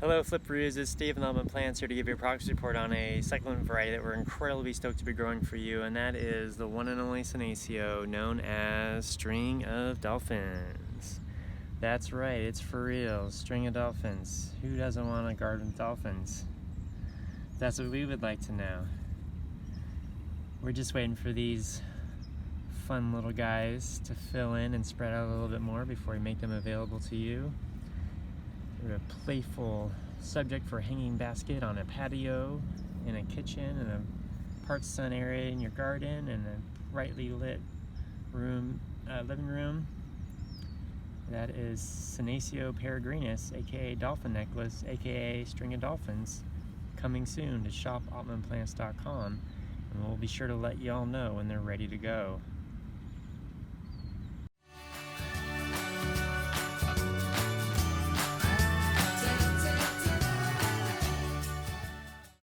Hello Flipperoos, it's Steve and Altman Plants here to give you a progress report on a succulent variety that we're incredibly stoked to be growing for you, and that is the one and only Senecio, known as String of Dolphins. That's right, it's for real, String of Dolphins. Who doesn't want a garden with dolphins? That's what we would like to know. We're just waiting for these fun little guys to fill in and spread out a little bit more before we make them available to you. They're a playful subject for a hanging basket on a patio, in a kitchen, in a part sun area in your garden, and a brightly lit room, living room. That is Senecio peregrinus, aka Dolphin Necklace, aka String of Dolphins, coming soon to shop altmanplants.com, and we'll be sure to let y'all know when they're ready to go.